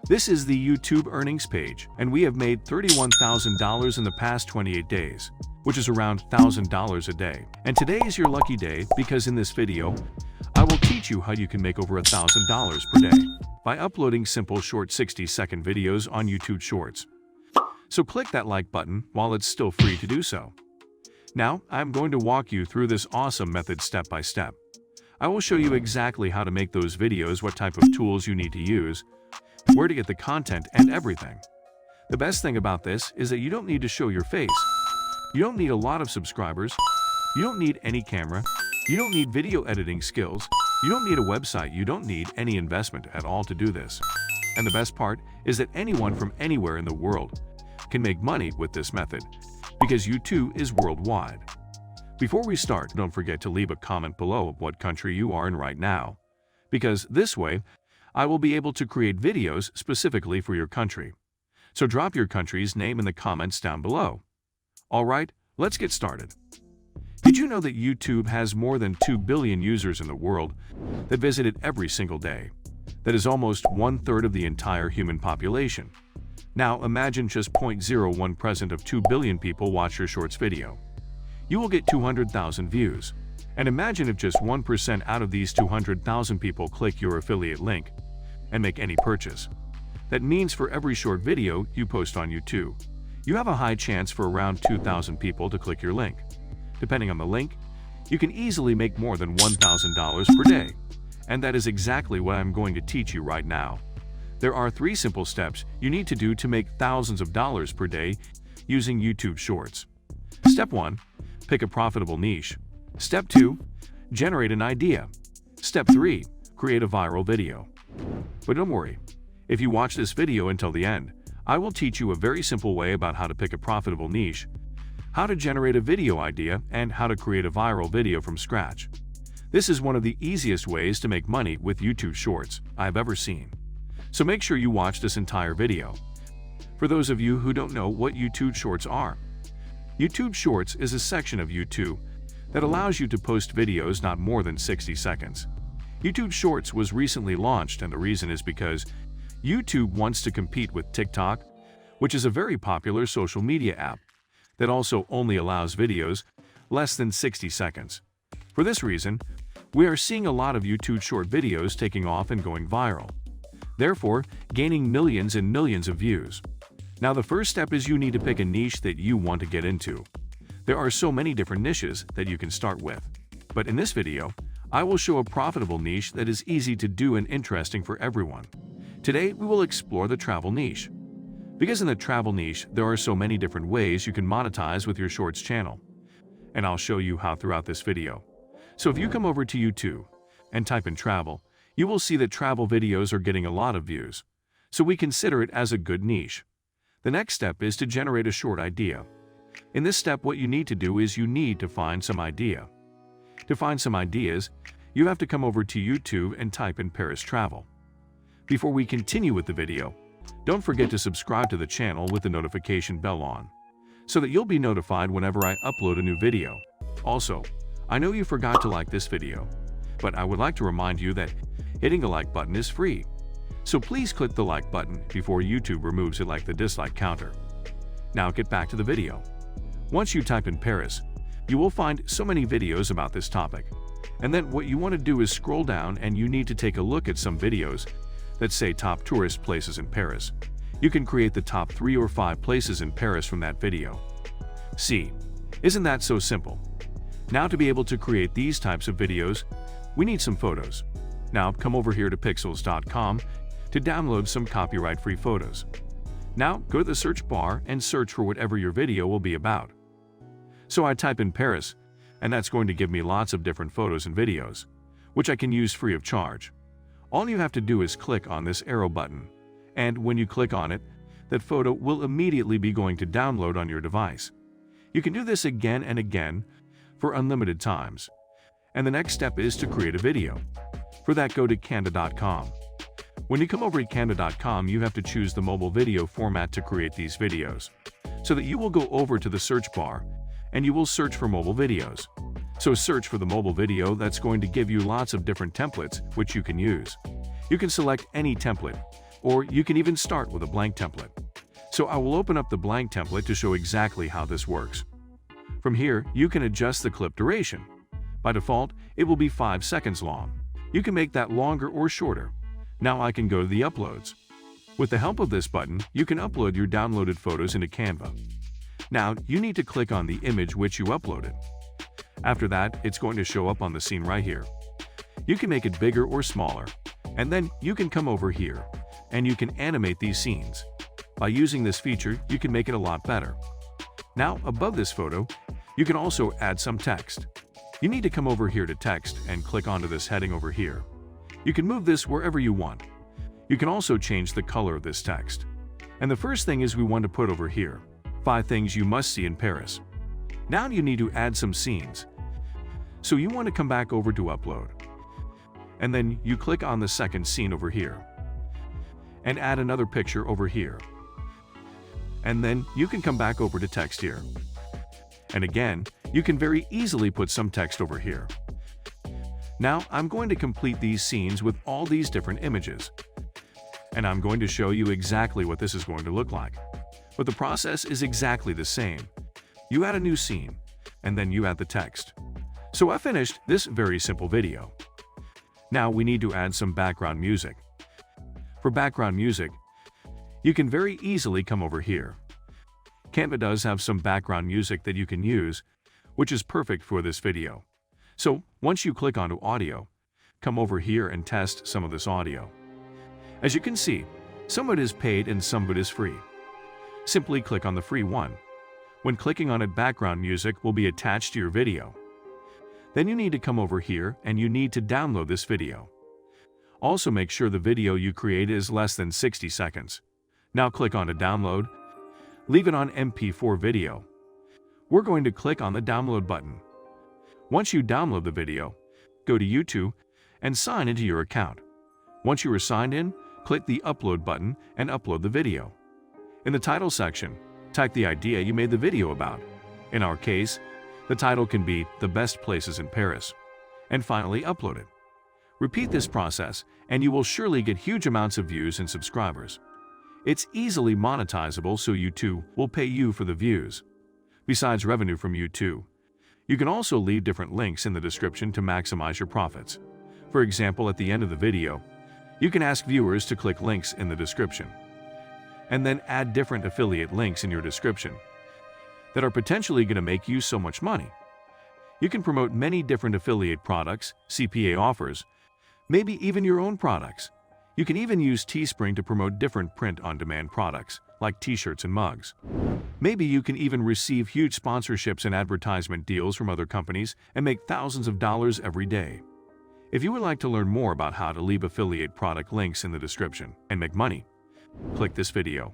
This is the YouTube earnings page, and we have made $31,000 in the past 28 days, which is around $1,000 a day. And today is your lucky day because in this video, I will teach you how you can make over $1,000 per day by uploading simple short 60-second videos on YouTube Shorts. So click that like button while it's still free to do so. Now, I'm going to walk you through this awesome method step by step. I will show you exactly how to make those videos, what type of tools you need to use, where to get the content, and everything. The best thing about this is that you don't need to show your face. You don't need a lot of subscribers. You don't need any camera. You don't need video editing skills. You don't need a website. You don't need any investment at all to do this. And the best part is that anyone from anywhere in the world can make money with this method because YouTube is worldwide. Before we start, don't forget to leave a comment below of what country you are in right now, because this way, I will be able to create videos specifically for your country. So drop your country's name in the comments down below. Alright, let's get started. Did you know that YouTube has more than 2 billion users in the world that visit it every single day? That is almost 1/3 of the entire human population. Now imagine just 0.01% of 2 billion people watch your Shorts video. You will get 200,000 views. And imagine if just 1% out of these 200,000 people click your affiliate link and make any purchase. That means for every short video you post on YouTube, you have a high chance for around 2,000 people to click your link. Depending on the link, you can easily make more than $1,000 per day. And that is exactly what I'm going to teach you right now. There are 3 simple steps you need to do to make thousands of dollars per day using YouTube Shorts. Step 1. Pick a profitable niche. Step 2. Generate an idea. Step 3. Create a viral video. But don't worry, if you watch this video until the end, I will teach you a very simple way about how to pick a profitable niche, how to generate a video idea, and how to create a viral video from scratch. This is one of the easiest ways to make money with YouTube Shorts I've ever seen. So make sure you watch this entire video. For those of you who don't know what YouTube Shorts are, YouTube Shorts is a section of YouTube that allows you to post videos not more than 60 seconds. YouTube Shorts was recently launched, and the reason is because YouTube wants to compete with TikTok, which is a very popular social media app that also only allows videos less than 60 seconds. For this reason, we are seeing a lot of YouTube short videos taking off and going viral, therefore gaining millions and millions of views. Now the first step is you need to pick a niche that you want to get into. There are so many different niches that you can start with. But in this video, I will show a profitable niche that is easy to do and interesting for everyone. Today, we will explore the travel niche. Because in the travel niche, there are so many different ways you can monetize with your Shorts channel. And I'll show you how throughout this video. So if you come over to YouTube and type in travel, you will see that travel videos are getting a lot of views. So we consider it as a good niche. The next step is to generate a short idea. In this step, what you need to do is you need to find some idea. To find some ideas, you have to come over to YouTube and type in Paris travel. Before we continue with the video, don't forget to subscribe to the channel with the notification bell on, so that you'll be notified whenever I upload a new video. Also, I know you forgot to like this video, but I would like to remind you that hitting the like button is free. So please click the like button before YouTube removes it like the dislike counter. Now get back to the video. Once you type in Paris, you will find so many videos about this topic. And then what you want to do is scroll down and you need to take a look at some videos that say top tourist places in Paris. You can create the top 3 or 5 places in Paris from that video. See, isn't that so simple? Now to be able to create these types of videos, we need some photos. Now come over here to pixels.com to download some copyright-free photos. Now go to the search bar and search for whatever your video will be about. So I type in Paris, and that's going to give me lots of different photos and videos, which I can use free of charge. All you have to do is click on this arrow button, and when you click on it, that photo will immediately be going to download on your device. You can do this again and again for unlimited times. And the next step is to create a video. For that, go to canva.com. When you come over to canva.com, you have to choose the mobile video format to create these videos, so that you will go over to the search bar and you will search for mobile videos. So search for the mobile video. That's going to give you lots of different templates which you can use. You can select any template or you can even start with a blank template. So I will open up the blank template to show exactly how this works. From here, you can adjust the clip duration. By default, it will be 5 seconds long. You can make that longer or shorter. Now I can go to the uploads. With the help of this button, you can upload your downloaded photos into Canva. Now, you need to click on the image which you uploaded. After that, it's going to show up on the scene right here. You can make it bigger or smaller, and then you can come over here, and you can animate these scenes. By using this feature, you can make it a lot better. Now, above this photo, you can also add some text. You need to come over here to text and click onto this heading over here. You can move this wherever you want. You can also change the color of this text. And the first thing is we want to put over here, 5 things you must see in Paris. Now you need to add some scenes. So you want to come back over to upload. And then you click on the second scene over here. And add another picture over here. And then you can come back over to text here. And again, you can very easily put some text over here. Now I'm going to complete these scenes with all these different images. And I'm going to show you exactly what this is going to look like. But the process is exactly the same. You add a new scene, and then you add the text. So I finished this very simple video. Now we need to add some background music. For background music, you can very easily come over here. Canva does have some background music that you can use, which is perfect for this video. So once you click onto audio, come over here and test some of this audio. As you can see, some of it is paid and some of it is free. Simply click on the free one. When clicking on it, background music will be attached to your video. Then you need to come over here and you need to download this video. Also make sure the video you create is less than 60 seconds. Now click on to download. Leave it on MP4 video. We're going to click on the download button. Once you download the video, go to YouTube and sign into your account. Once you are signed in, click the upload button and upload the video. In the title section, type the idea you made the video about. In our case, the title can be "The Best Places in Paris." And finally upload it. Repeat this process and you will surely get huge amounts of views and subscribers. It's easily monetizable, so YouTube will pay you for the views. Besides revenue from YouTube, you can also leave different links in the description to maximize your profits. For example, at the end of the video, you can ask viewers to click links in the description, and then add different affiliate links in your description that are potentially going to make you so much money. You can promote many different affiliate products, CPA offers, maybe even your own products. You can even use Teespring to promote different print-on-demand products, like t-shirts and mugs. Maybe you can even receive huge sponsorships and advertisement deals from other companies and make thousands of dollars every day. If you would like to learn more about how to leave affiliate product links in the description and make money, click this video.